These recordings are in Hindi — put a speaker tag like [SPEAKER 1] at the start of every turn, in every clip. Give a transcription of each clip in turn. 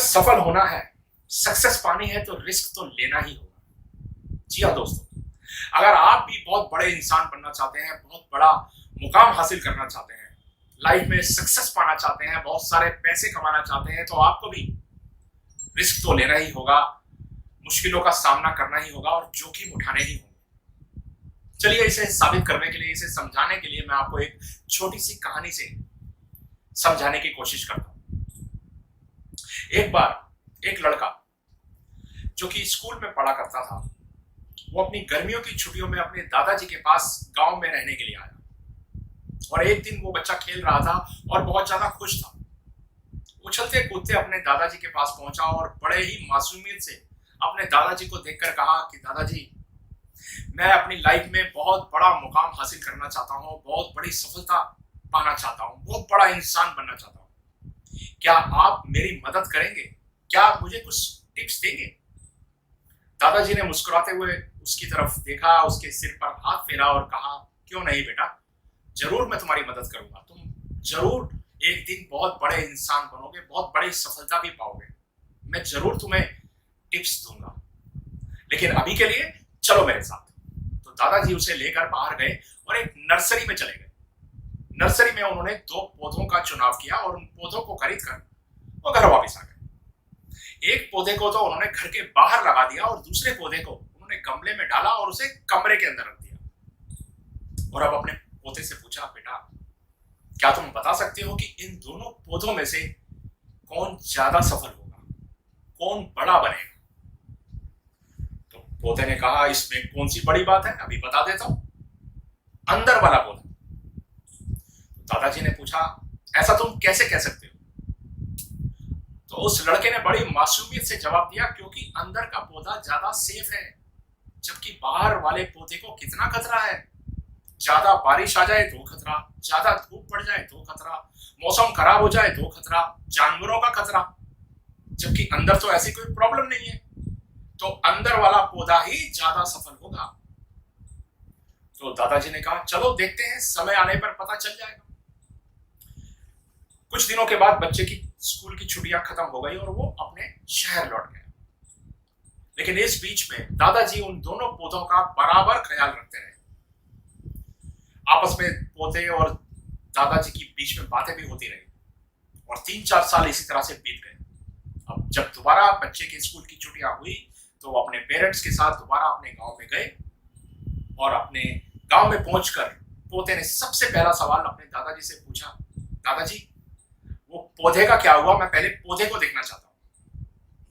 [SPEAKER 1] सफल होना है, सक्सेस पानी है तो रिस्क तो लेना ही होगा। जी हाँ दोस्तों, अगर आप भी बहुत बड़े इंसान बनना चाहते हैं, बहुत बड़ा मुकाम हासिल करना चाहते हैं, लाइफ में सक्सेस पाना चाहते हैं, बहुत सारे पैसे कमाना चाहते हैं, तो आपको भी रिस्क तो लेना ही होगा, मुश्किलों का सामना करना ही होगा और जोखिम उठाने ही होंगे। चलिए, इसे साबित करने के लिए, इसे समझाने के लिए मैं आपको एक छोटी सी कहानी से समझाने की कोशिश करता हूं। एक बार एक लड़का जो कि स्कूल में पढ़ा करता था, वो अपनी गर्मियों की छुट्टियों में अपने दादाजी के पास गांव में रहने के लिए आया। और एक दिन वो बच्चा खेल रहा था और बहुत ज्यादा खुश था। उछलते कूदते अपने दादाजी के पास पहुंचा और बड़े ही मासूमियत से अपने दादाजी को देखकर कहा कि दादाजी, मैं अपनी लाइफ में बहुत बड़ा मुकाम हासिल करना चाहता हूँ, बहुत बड़ी सफलता पाना चाहता हूँ, बहुत बड़ा इंसान बनना चाहता हूँ। क्या आप मेरी मदद करेंगे? क्या आप मुझे कुछ टिप्स देंगे? दादाजी ने मुस्कुराते हुए उसकी तरफ देखा, उसके सिर पर हाथ फेरा और कहा, क्यों नहीं बेटा, जरूर मैं तुम्हारी मदद करूंगा। तुम जरूर एक दिन बहुत बड़े इंसान बनोगे, बहुत बड़ी सफलता भी पाओगे। मैं जरूर तुम्हें टिप्स दूंगा, लेकिन अभी के लिए चलो मेरे साथ। तो दादाजी उसे लेकर बाहर गए और एक नर्सरी में चले गए। नर्सरी में उन्होंने 2 पौधों का चुनाव किया और उन पौधों को खरीद कर वो घर वापस आ गए। एक पौधे को तो उन्होंने घर के बाहर लगा दिया और दूसरे पौधे को उन्होंने गमले में डाला और उसे कमरे के अंदर रख दिया। और अब अपने पोते से पूछा, बेटा, क्या तुम बता सकते हो कि इन दोनों पौधों में से कौन ज्यादा सफल होगा, कौन बड़ा बनेगा? तो पोते ने कहा, इसमें कौन सी बड़ी बात है, अभी बता देता हूं, अंदर वाला पौधा। दादाजी ने पूछा, ऐसा तुम कैसे कह सकते हो? तो उस लड़के ने बड़ी मासूमियत से जवाब दिया, क्योंकि अंदर का पौधा ज्यादा सेफ है, जबकि बाहर वाले पौधे को कितना खतरा है। ज्यादा बारिश आ जाए तो खतरा, ज्यादा धूप पड़ जाए तो खतरा, मौसम खराब हो जाए तो खतरा, जानवरों का खतरा, जबकि अंदर तो ऐसी कोई प्रॉब्लम नहीं है। तो अंदर वाला पौधा ही ज्यादा सफल होगा। तो दादाजी ने कहा, चलो देखते हैं, समय आने पर पता चल जाएगा। कुछ दिनों के बाद बच्चे की स्कूल की छुट्टियां खत्म हो गई और वो अपने शहर लौट गए। लेकिन इस बीच में दादाजी उन दोनों पौधों का बराबर ख्याल रखते रहे। आपस में पोते और दादाजी की बीच में बातें भी होती रही और 3-4 साल इसी तरह से बीत गए। अब जब दोबारा बच्चे की स्कूल की छुट्टियां हुई तो वो अपने पेरेंट्स के साथ दोबारा अपने गांव में गए और अपने गांव में पहुंचकर पोते ने सबसे पहला सवाल अपने दादाजी से पूछा, दादाजी, वो पौधे का क्या हुआ? मैं पहले पौधे को देखना चाहता हूँ।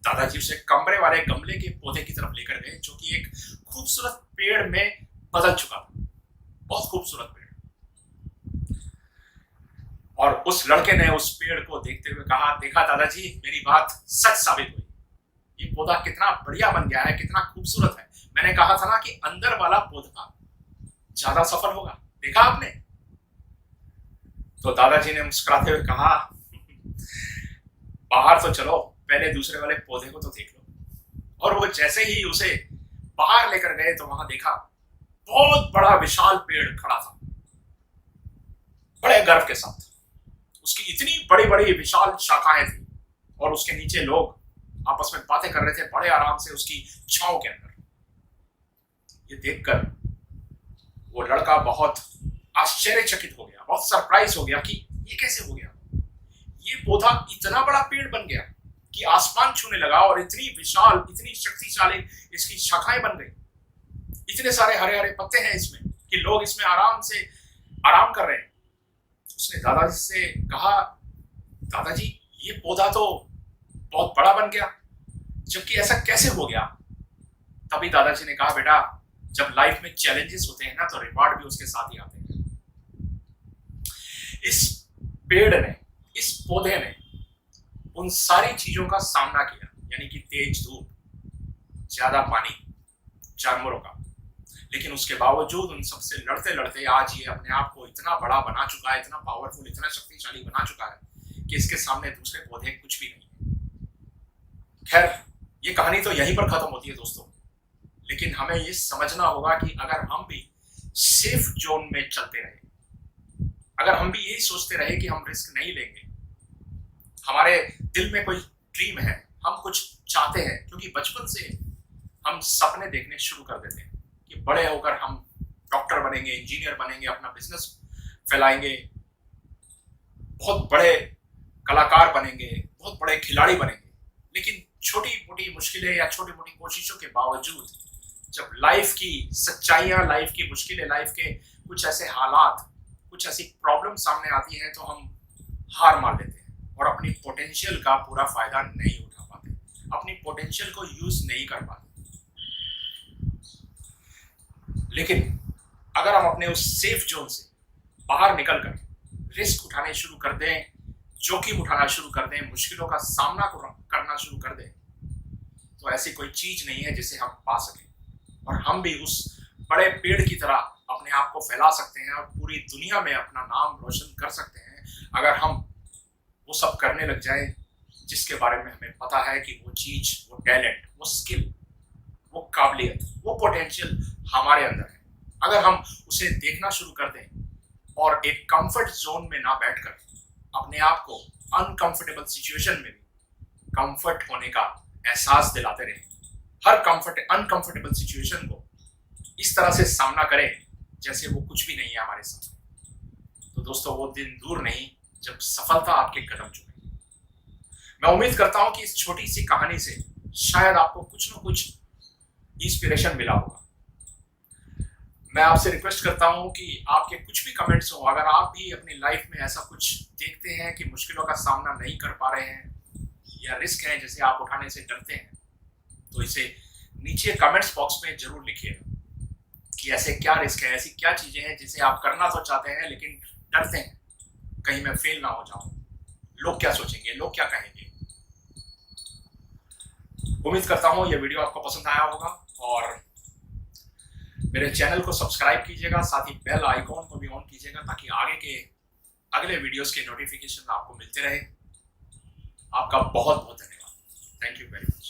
[SPEAKER 1] दादाजी उसे कमरे वाले गमले के पौधे की तरफ लेकर गए, जो कि एक खूबसूरत पेड़ में बदल चुका था, बहुत खूबसूरत पेड़। और उस लड़के ने उस पेड़ को देखते हुए कहा, देखा दादाजी, मेरी बात सच साबित हुई, ये पौधा कितना बढ़िया बन गया है, कितना खूबसूरत है। मैंने कहा था ना कि अंदर वाला पौधा ज्यादा सफल होगा, देखा आपने? तो दादाजी ने मुस्कुराते हुए कहा, बाहर तो चलो, पहले दूसरे वाले पौधे को तो देख लो। और वो जैसे ही उसे बाहर लेकर गए तो वहां देखा बहुत बड़ा विशाल पेड़ खड़ा था, बड़े गर्व के साथ। उसकी इतनी बड़ी बड़ी विशाल शाखाएं थी और उसके नीचे लोग आपस में बातें कर रहे थे बड़े आराम से उसकी छांव के अंदर। ये देखकर वो लड़का बहुत आश्चर्यचकित हो गया, बहुत सरप्राइज हो गया कि ये कैसे हो गया। ये पौधा इतना बड़ा पेड़ बन गया कि आसमान छूने लगा और इतनी विशाल, इतनी शक्तिशाली इसकी शाखाएं बन गई। इतने सारे हरे हरे पत्ते हैं इसमें कि लोग इसमें आराम से आराम कर रहे हैं। उसने दादाजी से कहा, दादाजी, ये पौधा तो बहुत बड़ा बन गया, जबकि ऐसा कैसे हो गया? तभी दादाजी ने कहा, बेटा, जब लाइफ में चैलेंजेस होते हैं ना, तो रिवॉर्ड भी उसके साथ ही आते हैं। इस पेड़ ने, इस पौधे ने उन सारी चीजों का सामना किया, यानी कि तेज धूप, ज्यादा पानी, जानवरों का, लेकिन उसके बावजूद उन सबसे लड़ते लड़ते आज ये अपने आप को इतना बड़ा बना चुका है, इतना पावरफुल, इतना शक्तिशाली बना चुका है कि इसके सामने दूसरे पौधे कुछ भी नहीं है। खैर, ये कहानी तो यहीं पर खत्म होती है दोस्तों, लेकिन हमें ये समझना होगा कि अगर हम भी सेफ जोन में चलते रहे, अगर हम भी यही सोचते रहे कि हम रिस्क नहीं लेंगे, हमारे दिल में कोई ड्रीम है, हम कुछ चाहते हैं, क्योंकि बचपन से हम सपने देखने शुरू कर देते हैं कि बड़े होकर हम डॉक्टर बनेंगे, इंजीनियर बनेंगे, अपना बिजनेस फैलाएंगे, बहुत बड़े कलाकार बनेंगे, बहुत बड़े खिलाड़ी बनेंगे। लेकिन छोटी मोटी मुश्किलें या छोटी मोटी कोशिशों के बावजूद जब लाइफ की सच्चाइयां, लाइफ की मुश्किलें, लाइफ के कुछ ऐसे हालात, कुछ ऐसी प्रॉब्लम सामने आती हैं तो हम हार मान लेते हैं और अपनी पोटेंशियल का पूरा फायदा नहीं उठा पाते, अपनी पोटेंशियल को यूज नहीं कर पाते। लेकिन अगर हम अपने उस सेफ जोन से बाहर निकलकर रिस्क उठाने शुरू कर दें, जोखिम उठाना शुरू कर दें, मुश्किलों का सामना करना शुरू कर दें, तो ऐसी कोई चीज नहीं है जिसे हम पा सकें और हम भी उस बड़े पेड़ की तरह अपने आप को फैला सकते हैं और पूरी दुनिया में अपना नाम रोशन कर सकते हैं अगर हम वो सब करने लग जाएं जिसके बारे में हमें पता है कि वो चीज, वो टैलेंट, वो स्किल, वो काबिलियत, वो पोटेंशियल हमारे अंदर है। अगर हम उसे देखना शुरू कर दें और एक कंफर्ट जोन में ना बैठकर अपने आप को अनकंफर्टेबल सिचुएशन में भी कंफर्ट होने का एहसास दिलाते रहें, हर अनकंफर्टेबल सिचुएशन को इस तरह से सामना करें जैसे वो कुछ भी नहीं है हमारे सामने, तो दोस्तों वो दिन दूर नहीं जब सफलता आपके कदम चुमेगी। मैं उम्मीद करता हूं कि इस छोटी सी कहानी से शायद आपको कुछ न कुछ इंस्पिरेशन मिला होगा। मैं आपसे रिक्वेस्ट करता हूं कि आपके कुछ भी कमेंट्स हो, अगर आप भी अपनी लाइफ में ऐसा कुछ देखते हैं कि मुश्किलों का सामना नहीं कर पा रहे हैं या रिस्क है जिसे आप उठाने से डरते हैं, तो इसे नीचे कमेंट्स बॉक्स में जरूर लिखिएगा कि ऐसे क्या रिस्क है, ऐसी क्या चीजें हैं जिसे आप करना तो चाहते हैं लेकिन डरते हैं, कहीं मैं फेल ना हो जाऊं, लोग क्या सोचेंगे, लोग क्या कहेंगे। उम्मीद करता हूं ये वीडियो आपको पसंद आया होगा और मेरे चैनल को सब्सक्राइब कीजिएगा, साथ ही बेल आइकॉन को भी ऑन कीजिएगा ताकि आगे के अगले वीडियोस के नोटिफिकेशन आपको मिलते रहे। आपका बहुत बहुत धन्यवाद। Thank you very much.